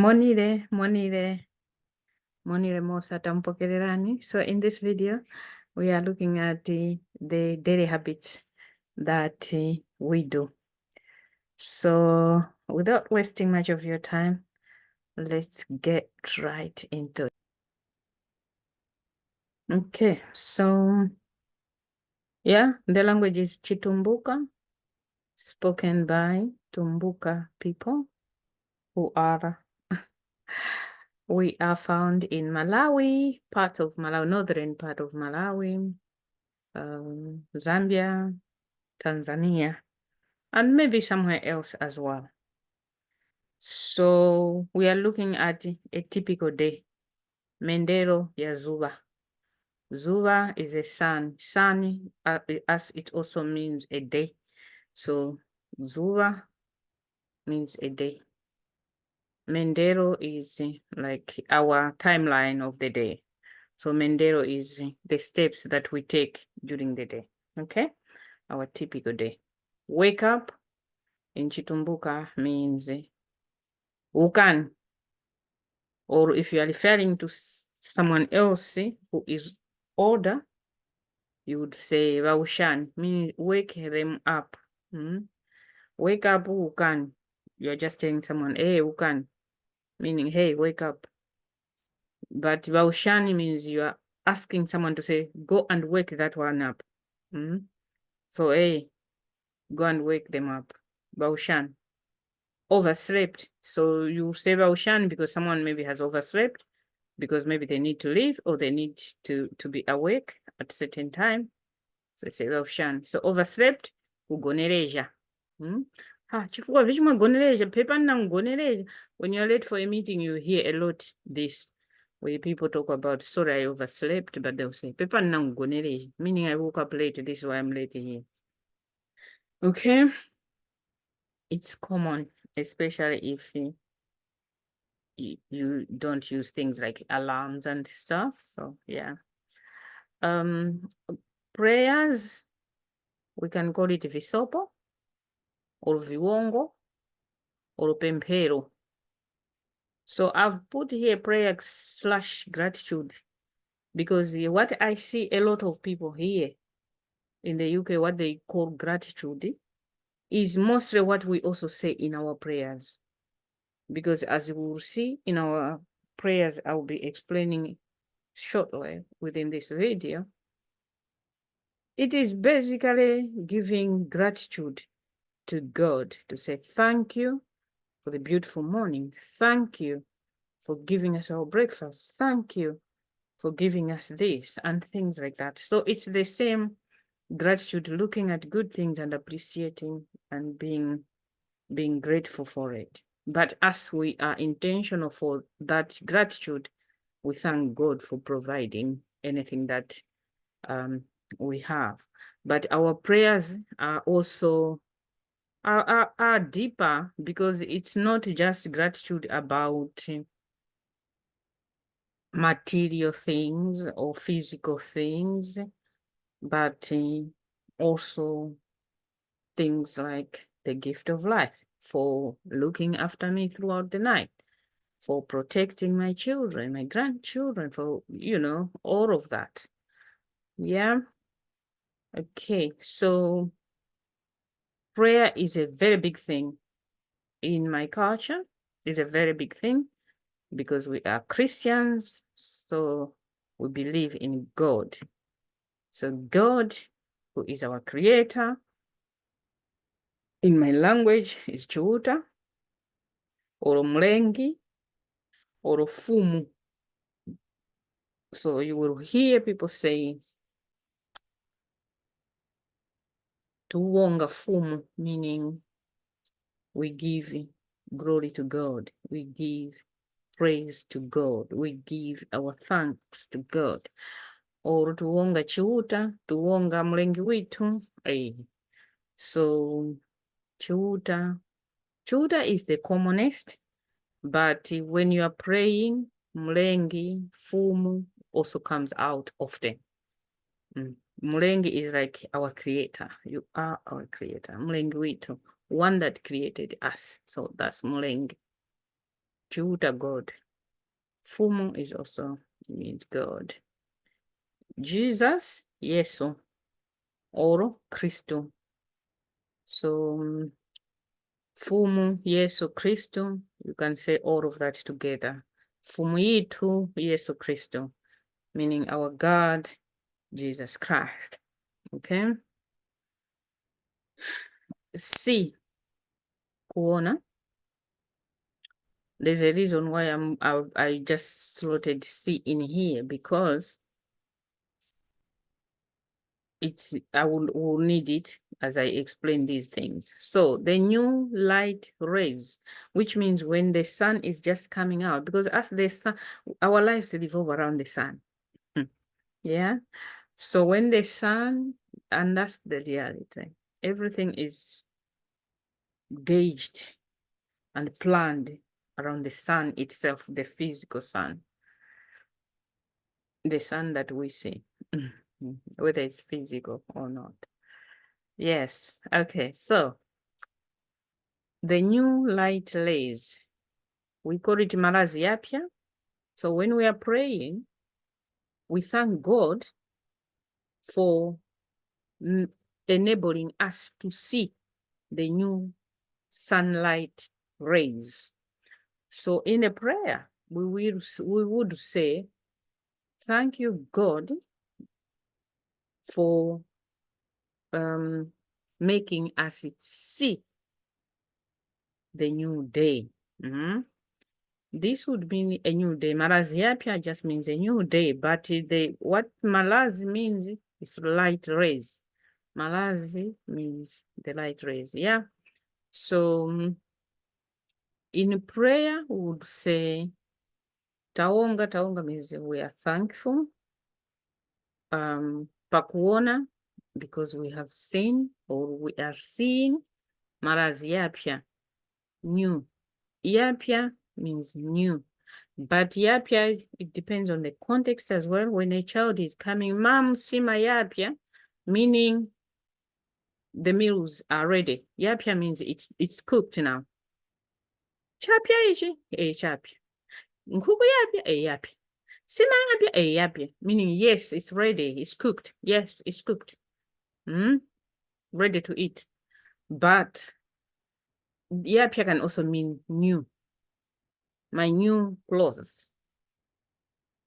Monire mosa tampokererani. So in this video, we are looking at the daily habits that we do. So without wasting much of your time, let's get right into it. Okay, so yeah, the language is Chitumbuka, spoken by Tumbuka people who are we are found in Malawi, northern part of Malawi, Zambia, Tanzania, and maybe somewhere else as well. So we are looking at a typical day. Mendelo ya Zuba. Zuba is a sun. Sun, as it also means a day. So Zuba means a day. Mendelo is like our timeline of the day. So Mendelo is the steps that we take during the day. Okay, our typical day. Wake up in Chitumbuka means ukan, or if you are referring to someone else who is older, you would say Raushan, meaning wake them up. Wake up, ukan. You're just telling someone, hey, ukan, meaning, hey, wake up. But Raushan means you are asking someone to say, go and wake that one up. So, hey, go and wake them up. Raushan. Overslept. So you say Raushan because someone maybe has overslept, because maybe they need to leave or they need to be awake at a certain time. So they say Raushan. So overslept, ugonereja. Chifukwa vichuma gonereja, pepa na gonereja. When you're late for a meeting, you hear a lot this, where people talk about, sorry, I overslept, but they'll say, pepa na gonereja, meaning I woke up late, this is why I'm late here. Okay? It's common, especially if you don't use things like alarms and stuff. So yeah. Prayers, we can call it visopo or viwongo or pempero. So I've put here prayer / gratitude because what I see a lot of people here in the UK, what they call gratitude, is mostly what we also say in our prayers. Because as we will see in our prayers, I will be explaining shortly within this video, it is basically giving gratitude to God, to say thank you for the beautiful morning. Thank you for giving us our breakfast. Thank you for giving us this and things like that. So it's the same gratitude, looking at good things and appreciating and being grateful for it. But as we are intentional for that gratitude, we thank God for providing anything that we have. But our prayers are also are deeper, because it's not just gratitude about material things or physical things, but also things like the gift of life, for looking after me throughout the night, for protecting my children, my grandchildren, for, all of that. Yeah. Okay, so prayer is a very big thing in my culture. It's a very big thing because we are Christians, so we believe in God. So God, who is our creator, in my language is Chiuta, or Mlengi, or Fumu. So you will hear people say, Tuwonga Fumu, meaning we give glory to God. We give praise to God. We give our thanks to God. Or tuwonga Chiuta, tuwonga Mlengi witu. So Chiuta is the commonest, but when you are praying, Mlengi, Fumu also comes out often. Mlengi is like our creator. You are our creator. Mlengi witu, one that created us. So that's Mlengi. Chiuta, God. Fumu is also means God. Jesus, Yesu, or Kristo. So, Fumu, Yesu, Kristo, you can say all of that together. Fumu yitu, Yesu Kristo, meaning our God, Jesus Christ. Okay? See, kuona. There's a reason why I just slotted see in here, because I will need it as I explain these things. So the new light rays, which means when the sun is just coming out, because as the sun, our lives revolve around the sun. Yeah. So when the sun, and that's the reality, everything is gauged and planned around the sun itself, the physical sun, the sun that we see, whether it's physical or not. Yes. Okay. So the new light rays, we call it malazi yapya. So when we are praying, we thank God for enabling us to see the new sunlight rays. So in a prayer, we would say, thank you, God, for making us see the new day. This would mean a new day. Malazi yapya just means a new day, but what malazi means is light rays. Malazi means the light rays. Yeah. So in prayer, we would say taonga. Taonga means we are thankful. Pakuona, because we have seen or we are seeing. Malazi yapya, new. Yapya means new. But yapya, it depends on the context as well. When a child is coming, Mom, sima yapya, meaning the meals are ready. Yapya means it's cooked now. Chapya ishi, chapya. Nkuku yapya, yapya. Sima yapya, yapya. Meaning, yes, it's ready, it's cooked. Yes, it's cooked. Ready to eat. But yapya can also mean new. My new clothes.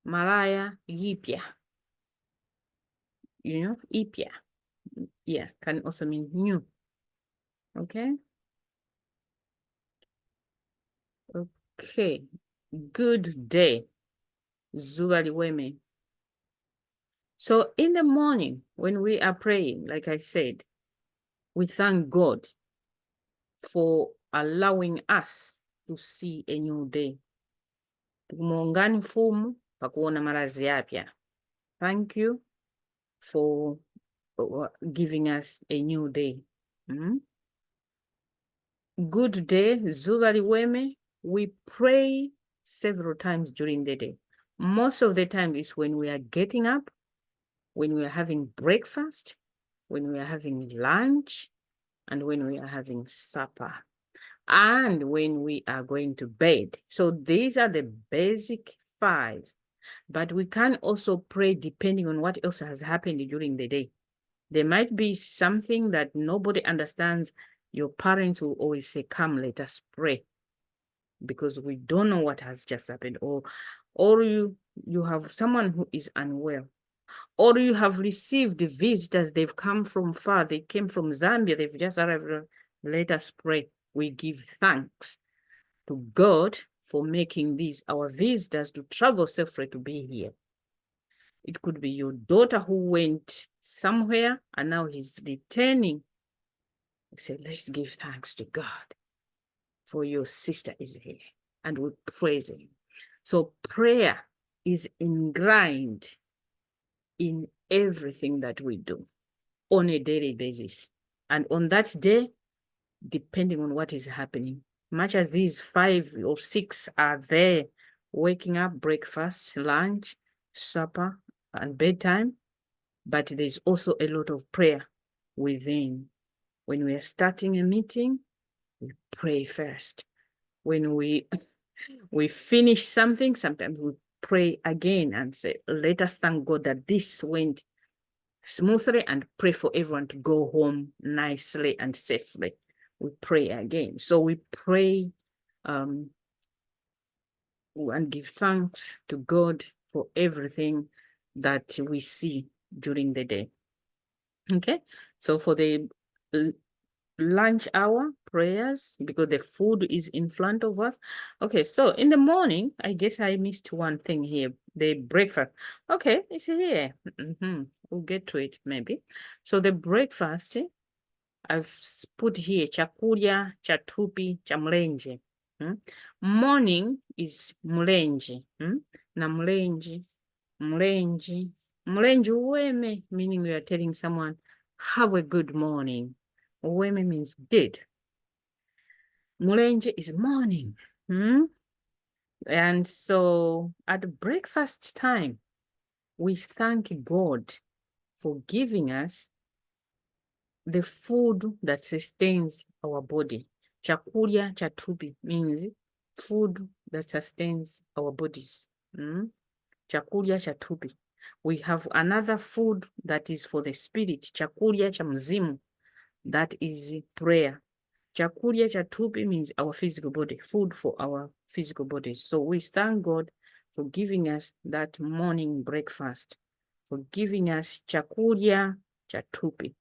Malaya yipya. Ipya. Yeah, can also mean new. Okay. Okay. Good day. Zuba liweme. So in the morning, when we are praying, like I said, we thank God for allowing us to see a new day. Tumuungani mfumu pakuona malazi yapya. Thank you for giving us a new day. Good day, zuba liweme. We pray several times during the day. Most of the time is when we are getting up, when we are having breakfast, when we are having lunch, and when we are having supper, and when we are going to bed. So these are the basic 5. But we can also pray depending on what else has happened during the day. There might be something that nobody understands. Your parents will always say, come, let us pray, because we don't know what has just happened. Or you have someone who is unwell, or you have received visitors. They've come from far. They came from Zambia. They've just arrived. Let us pray. We give thanks to God for making these our visitors to travel safely to be here. It could be your daughter who went somewhere and now he's returning. We say, let's give thanks to God for your sister is here, and we praise him. So prayer is ingrained in everything that we do on a daily basis. And on that day, depending on what is happening, much as these 5 or 6 are there, waking up, breakfast, lunch, supper, and bedtime, but there's also a lot of prayer within. When we are starting a meeting, we pray first. When we We finish something, sometimes we pray again and say, let us thank God that this went smoothly, and pray for everyone to go home nicely and safely. We pray again. So we pray and give thanks to God for everything that we see during the day. Okay, so for the lunch hour prayers, because the food is in front of us. Okay, so in the morning, I guess I missed one thing here, the breakfast. Okay, it's here. We'll get to it maybe. So the breakfast, I've put here chakulya cha tupi cha mlenje. Morning is mlenje. Na mlenje, mlenje uweme, meaning we are telling someone, have a good morning. Uweme means good. Mlenje is morning. And so at breakfast time, we thank God for giving us the food that sustains our body. Chakulya cha tupi means food that sustains our bodies. Chakulya cha tupi. We have another food that is for the spirit. Chakulya cha mzimu. That is prayer. Chakulya cha tupi means our physical body, food for our physical bodies. So we thank God for giving us that morning breakfast, for giving us chakulya cha tupi,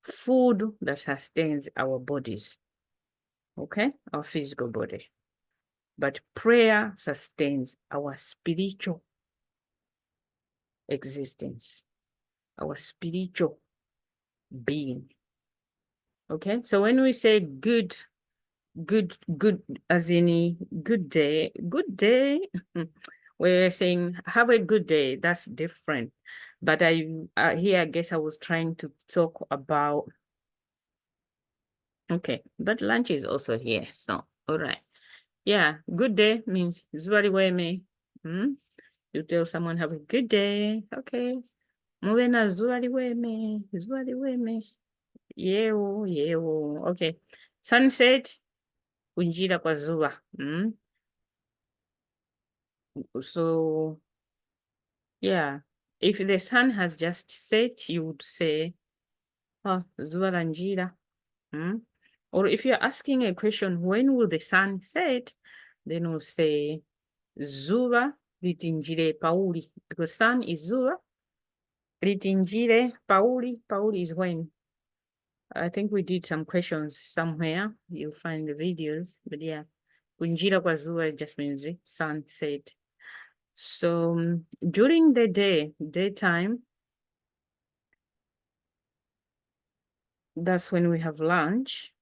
food that sustains our bodies, okay, our physical body. But prayer sustains our spiritual existence, our spiritual being. Okay, so when we say good, as in good day, we're saying have a good day. That's different. But here, I guess I was trying to talk about, okay, but lunch is also here. So, all right. Yeah, good day means zuri weme. You tell someone have a good day. Okay. Muwe na zuri weme, zuri weme. Yeo. Okay. Sunset, kunjira kwa zuwa. So, yeah, if the sun has just set, you would say, oh, zuwa la njira. Or if you're asking a question, when will the sun set? Then we'll say, zuwa litinjire pauli, because sun is zuwa. Litinjire pauli. Pauli is when. I think we did some questions somewhere. You'll find the videos. But yeah, kunjira kwa zuwa just means sun set. So during the daytime, that's when we have lunch.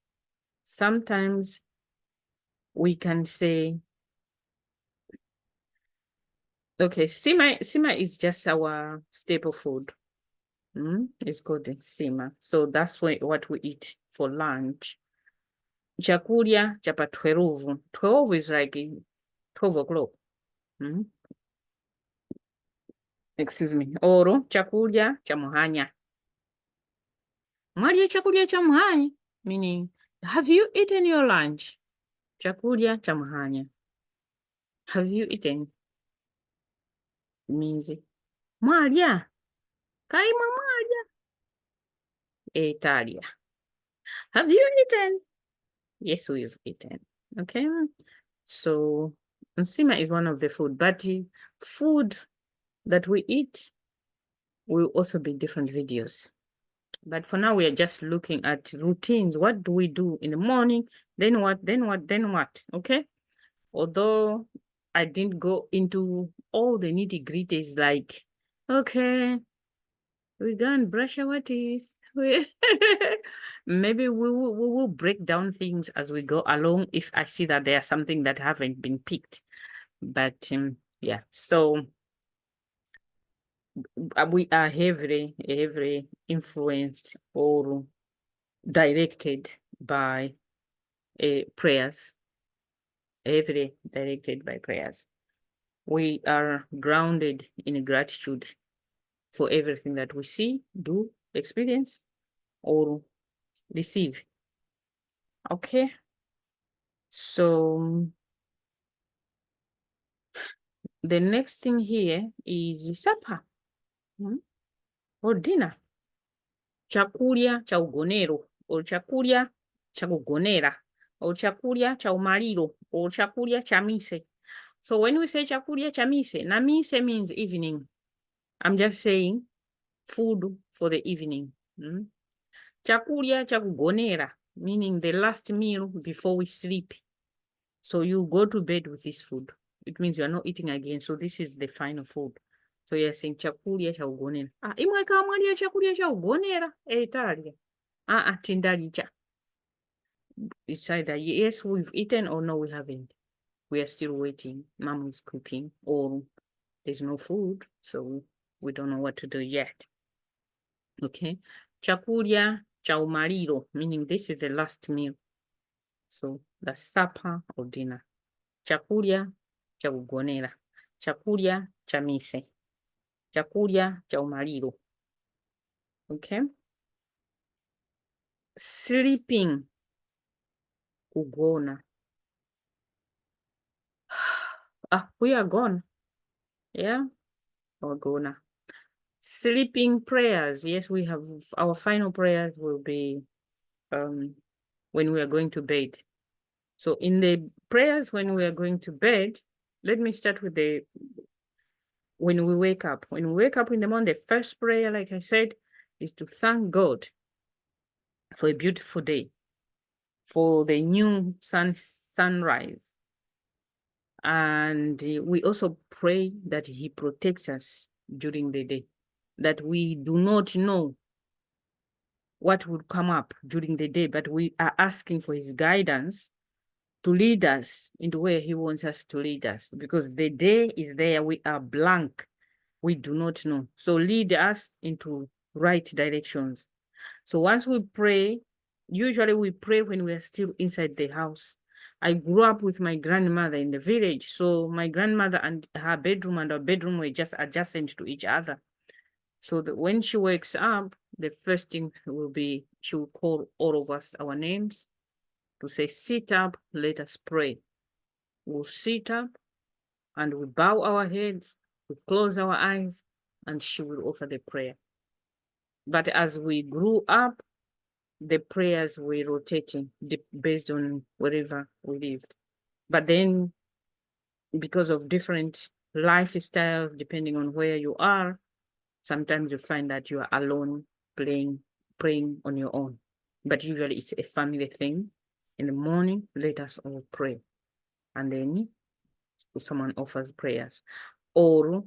Sometimes we can say, okay, sima is just our staple food. It's called sima. So that's what we eat for lunch. Chakulya chapa 12. 12 is like 12 o'clock. Excuse me. Oro chakulya cha muhanya. Mwalia chakulya cha muhanya, meaning, have you eaten your lunch? Chakulya cha muhanya. Have you eaten? Means mwalia. Kaima mwalia. Italia. Have you eaten? Yes, we've eaten. Okay. So nsima is one of the food, but food that we eat will also be different videos. But for now, we are just looking at routines. What do we do in the morning? Then what? Okay. Although I didn't go into all the nitty gritties, like, okay, we go and brush our teeth. Maybe we will break down things as we go along if I see that there's something that haven't been picked. But yeah, so we are heavily influenced or directed by prayers, heavily directed by prayers. We are grounded in gratitude for everything that we see, do, experience, or receive. Okay. So The next thing here is supper or dinner. Chakurya cha ugonero or chakurya cha kugonera or chakurya cha umaliro or chakurya cha mise. So when we say chakurya cha mise, na mise means evening. I'm just saying food for the evening. Chakurya cha kugonera, meaning the last meal before we sleep. So you go to bed with this food. It means you are not eating again. So this is the final food. So you're saying chakurya cha ugonera. Imwe kamwalia chakurya cha ugonera. Talia. Tindalija. It's either yes, we've eaten or no, we haven't. We are still waiting. Mom is cooking or there's no food. So we don't know what to do yet. Okay. Chakurya cha umaliro, meaning this is the last meal. So the supper or dinner. Chakurya cha kugonera. Chakurya cha mise. Chakurya cha umaliro. Okay. Sleeping. Kugona. We are gone. Yeah. Or gona. Sleeping prayers. Yes, we have our final prayers will be when we are going to bed. So in the prayers when we are going to bed, let me start with when we wake up. When we wake up in the morning, the first prayer, like I said, is to thank God for a beautiful day, for the new sunrise. And we also pray that He protects us during the day, that we do not know what would come up during the day, but we are asking for His guidance to lead us into where He wants us to lead us, because the day is there, we are blank, we do not know. So lead us into right directions. So once we pray, usually we pray when we are still inside the house. I grew up with my grandmother in the village, so my grandmother and her bedroom and our bedroom were just adjacent to each other. So that when she wakes up, the first thing will be she will call all of us our names to say, sit up, let us pray. We'll sit up and we bow our heads, we close our eyes, and she will offer the prayer. But as we grew up, the prayers were rotating based on wherever we lived. But then, because of different lifestyles, depending on where you are, sometimes you find that you are alone praying on your own. But usually it's a family thing. In the morning, let us all pray. And then someone offers prayers. Or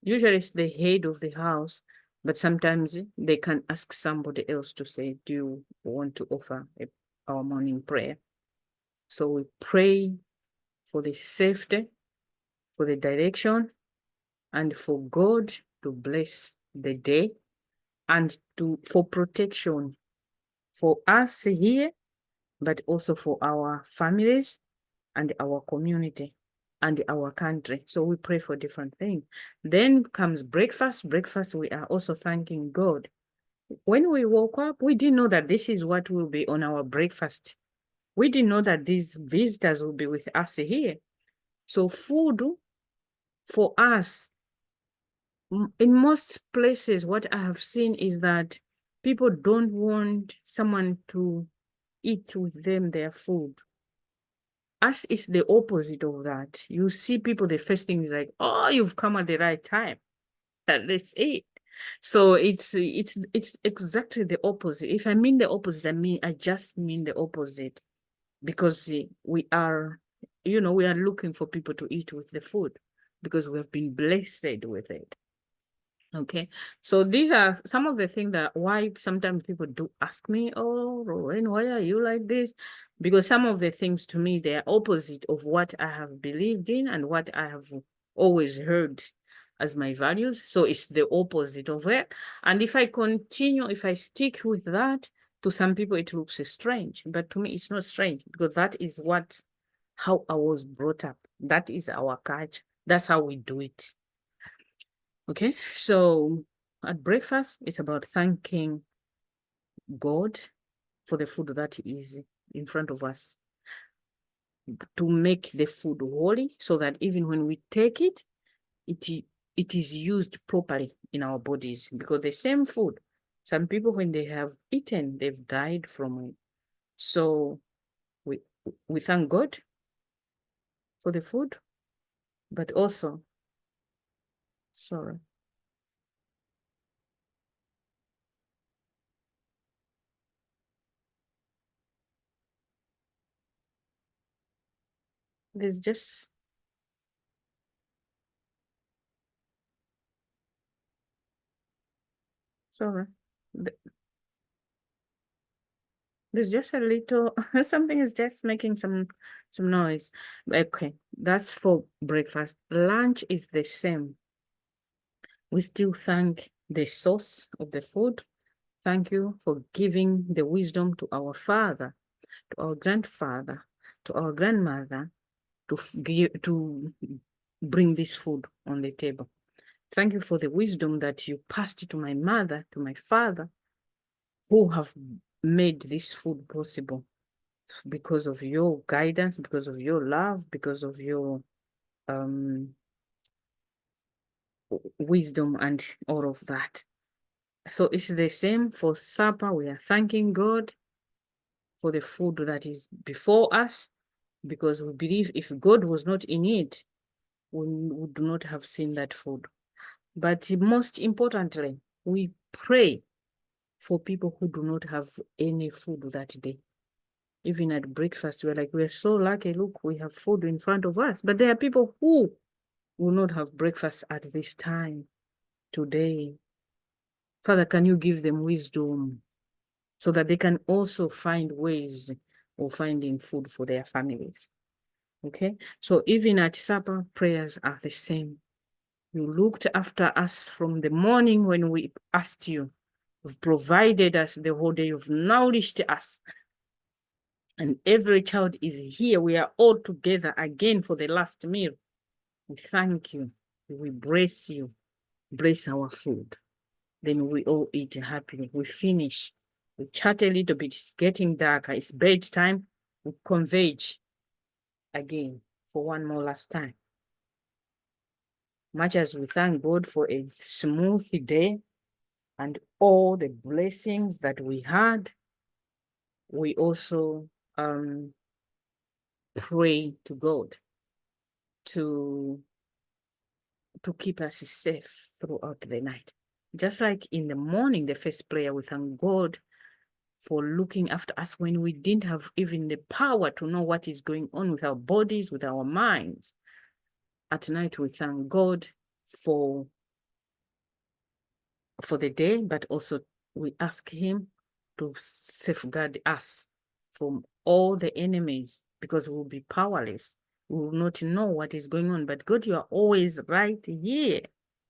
usually it's the head of the house, but sometimes they can ask somebody else to say, do you want to offer our morning prayer? So we pray for the safety, for the direction, and for God to bless the day, and for protection for us here, but also for our families and our community and our country. So we pray for different things. Then comes breakfast. Breakfast, we are also thanking God. When we woke up, we didn't know that this is what will be on our breakfast. We didn't know that these visitors will be with us here. So food for us, in most places, what I have seen is that people don't want someone to eat with them their food. Us is the opposite of that. You see people, the first thing is like, oh, you've come at the right time. Let's eat. So it's exactly the opposite. If I mean the opposite, I just mean the opposite, because we are looking for people to eat with the food because we have been blessed with it. Okay, so these are some of the things that why sometimes people do ask me, oh, Rowan, why are you like this? Because some of the things to me, they are opposite of what I have believed in and what I have always heard as my values. So it's the opposite of it. And if I stick with that, to some people it looks strange, but to me it's not strange, because that is how I was brought up. That is our culture. That's how we do it. Okay, so at breakfast, it's about thanking God for the food that is in front of us, to make the food holy, so that even when we take it, it is used properly in our bodies, because the same food, some people, when they have eaten, they've died from it. So we we thank God for the food, but also, sorry, there's just, sorry, there's just a little something is just making some noise. Okay, that's for breakfast. Lunch is the same. We still thank the source of the food. Thank you for giving the wisdom to our father, to our grandfather, to our grandmother, to bring this food on the table. Thank you for the wisdom that you passed to my mother, to my father, who have made this food possible because of your guidance, because of your love, because of your wisdom and all of that. So it's the same for supper. We are thanking God for the food that is before us, because we believe if God was not in it, we would not have seen that food. But most importantly, we pray for people who do not have any food that day. Even at breakfast, we're like, we're so lucky. Look, we have food in front of us. But there are people who will not have breakfast at this time today. Father, can you give them wisdom so that they can also find ways of finding food for their families? Okay, so even at supper, prayers are the same. You looked after us from the morning when we asked you. You've provided us the whole day. You've nourished us. And every child is here. We are all together again for the last meal. We thank you. We bless you. Bless our food. Then we all eat happily. We finish. We chat a little bit. It's getting darker. It's bedtime. We converge again for one more last time. Much as we thank God for a smooth day and all the blessings that we had, we also pray to God to keep us safe throughout the night. Just like in the morning, the first prayer, we thank God for looking after us when we didn't have even the power to know what is going on with our bodies, with our minds. At night, we thank God for the day, but also we ask him to safeguard us from all the enemies, because we will be powerless. We will not know what is going on. But God, you are always right here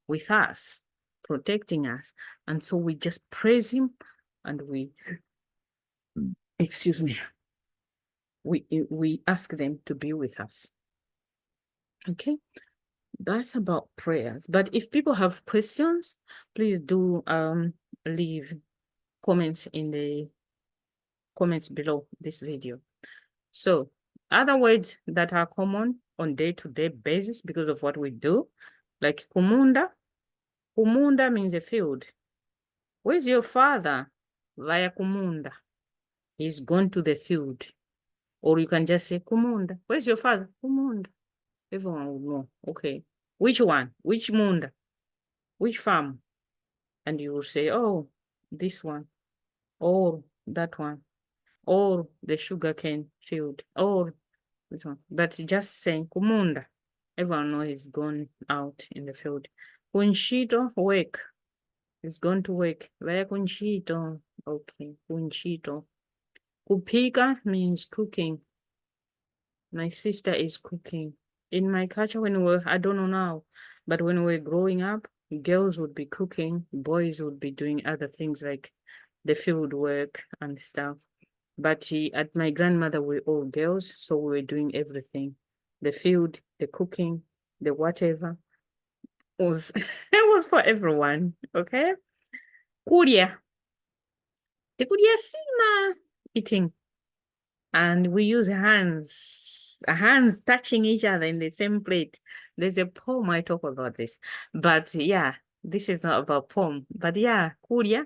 with us, protecting us. And so we just praise him, and excuse me, we ask them to be with us. Okay, that's about prayers. But if people have questions, please do leave comments in the comments below this video. So other words that are common on day-to-day basis because of what we do, like kumunda. Kumunda means a field. Where's your father? Vaya kumunda. He's gone to the field. Or you can just say kumunda. Where's your father? Kumunda. Everyone will know. Okay. Which one? Which munda? Which farm? And you will say, oh, this one. Or that one. Or the sugarcane field. Or this one. But just saying kumunda. Everyone knows he's gone out in the field. Kunshito, work. He's gone to work. Vaya kunshito. Okay, kunshito. Kupika means cooking. My sister is cooking. In my culture, I don't know now, but when we were growing up, girls would be cooking, boys would be doing other things like the field work and stuff. But at my grandmother, we're all girls, so we were doing everything. The field, the cooking, the whatever was it was for everyone. Okay. Kuria. The kuria sina eating. And we use hands touching each other in the same plate. There's a poem I talk about this, but yeah, this is not about poem, but yeah, kurya,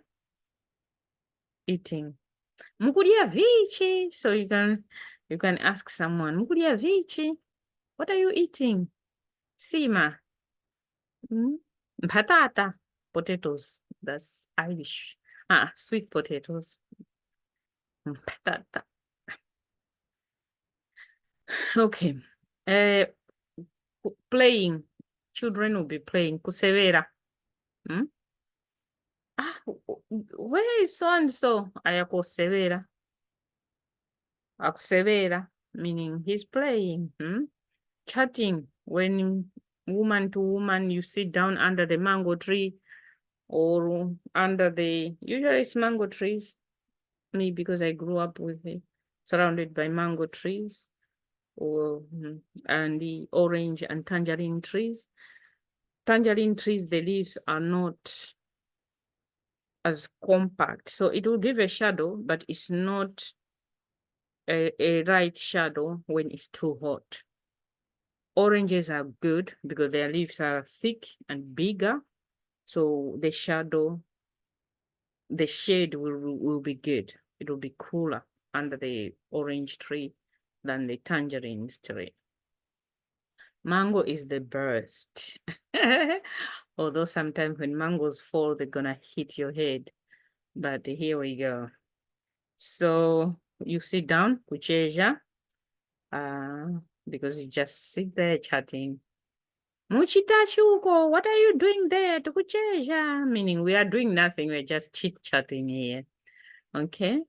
eating. Mukurya vichi. So you can ask someone, mukurya vichi, what are you eating? Sima. Patata, potatoes. That's Irish. Sweet potatoes. Patata. Okay. Uh, playing. Children will be playing. Kusevera. Hmm? Where is so and so? Ayakusevera. Akusevera, meaning he's playing. Chatting. When woman to woman, you sit down under the mango tree or under usually it's mango trees. Me, because I grew up with it, surrounded by mango trees or and the orange and tangerine trees. Tangerine trees, the leaves are not as compact, so it will give a shadow, but it's not a right shadow when it's too hot. Oranges are good because their leaves are thick and bigger, so the shade will be good. It will be cooler under the orange tree than the tangerine tree. Mango is the best. Although sometimes when mangoes fall, they're gonna hit your head. But here we go. So you sit down, kucheja, because you just sit there chatting. Muchitachuko, what are you doing there? Tukucheja, meaning we are doing nothing, we're just chit-chatting here. Okay?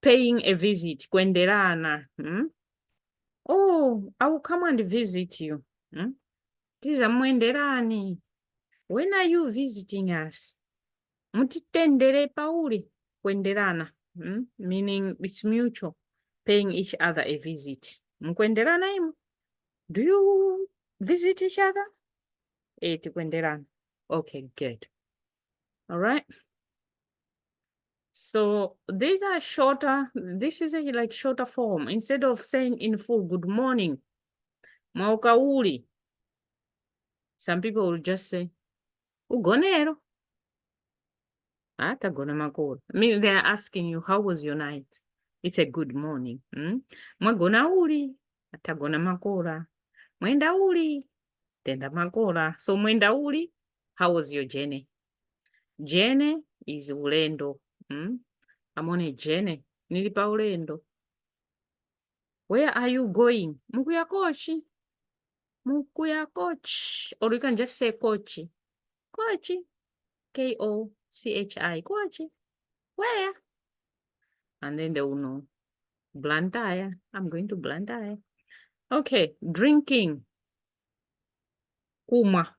Paying a visit, kwenderana. Oh, I will come and visit you. Tiza mwenderani. When are you visiting us? Mutitendere pauli, kwenderana. Meaning it's mutual, paying each other a visit. Mkwenderana imu? Do you visit each other? Tikwenderana. Okay, good. All right. So these are shorter. This is like shorter form. Instead of saying in full, good morning, maukauli. Some people will just say, ugonero. Atagona makora. I mean, they're asking you, how was your night? It's a good morning. Mwagona uli. Atagona makora. Mwenda uli. Tenda makora. So mwenda uli, how was your journey? Journey is ulendo. I'm on a journey. Nilipa ulendo. Where are you going? Mukuya kochi. Mukuya kochi. Or you can just say kochi. Kochi. Kochi. Kochi. Where? And then they will know. Blantyre. I'm going to Blantyre. Okay. Drinking. Kuma.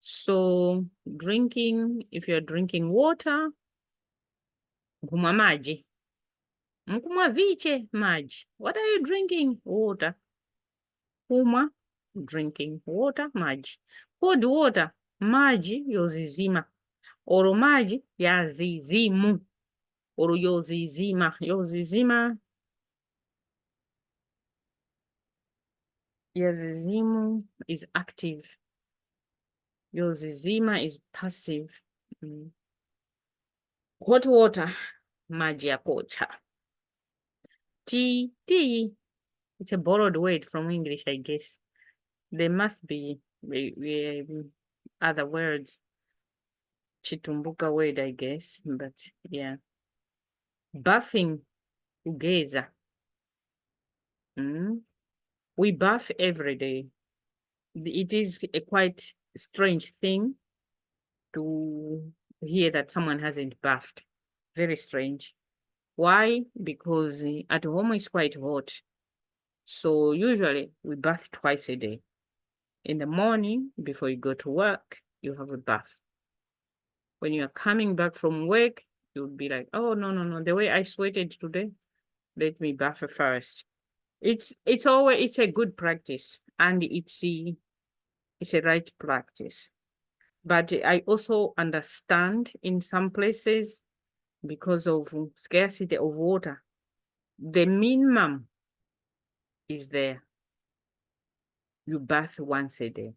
So drinking, if you're drinking water, kuma maji. Mkuma viche maji. What are you drinking? Water. Kuma, drinking water, maji. Cold water, maji yozizima. Oro maji yazizimu. Oro yozizima. Yozizima. Yazizimu is active. Yozizima is passive. Hot water, maji ya kocha. Tea. It's a borrowed word from English, I guess. There must be other words. Chitumbuka word, I guess, but yeah. Bathing, ugeza. We bath every day. It is a quite strange thing to hear that someone hasn't bathed. Very strange. Why? Because at home it's quite hot. So usually we bath twice a day. In the morning, before you go to work, you have a bath. When you're coming back from work, you'll be like, oh, no. The way I sweated today, let me bath first. It's a good practice, and it's a right practice. But I also understand in some places, because of scarcity of water, the minimum is there. You bath once a day.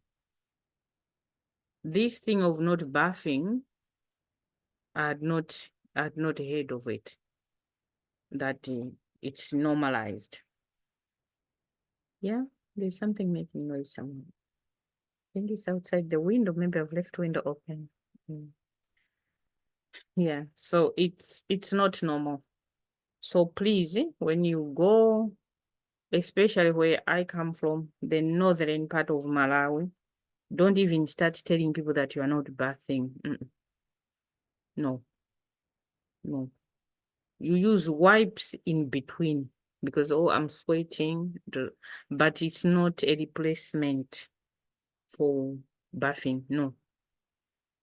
This thing of not bathing, I had not heard of it, that it's normalized. Yeah, there's something making noise somewhere. I think it's outside the window. Maybe I've left window open. Yeah, so it's not normal. So please, when you go, especially where I come from, the northern part of Malawi, don't even start telling people that you are not bathing. No, no. You use wipes in between because, oh, I'm sweating, but it's not a replacement for bathing. No.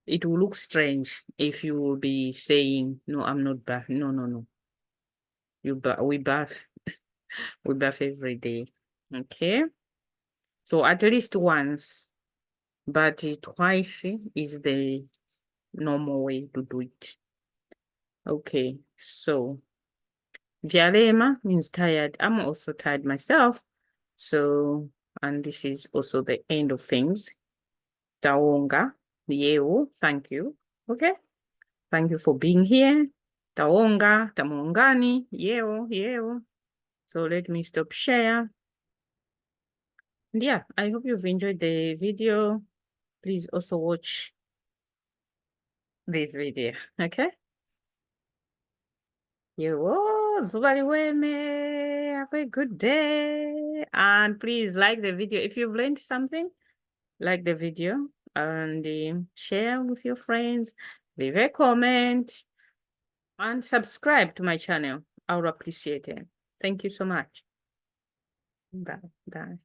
It will look strange if you will be saying, no, I'm not bathing. No, no, no. We bath. We bath every day. Okay. So at least once, but twice is the normal way to do it. Okay. So Vyalema means tired. I'm also tired myself. So, and this is also the end of things. Taonga, yeo, thank you. Okay. Thank you for being here. Taonga, tamongani, yeo, yeo. So let me stop share. And yeah, I hope you've enjoyed the video. Please also watch this video, okay? Yo, zuba liweme. Have a good day. And please like the video. If you've learned something, like the video and share with your friends, leave a comment, and subscribe to my channel. I would appreciate it. Thank you so much. Bye. Bye.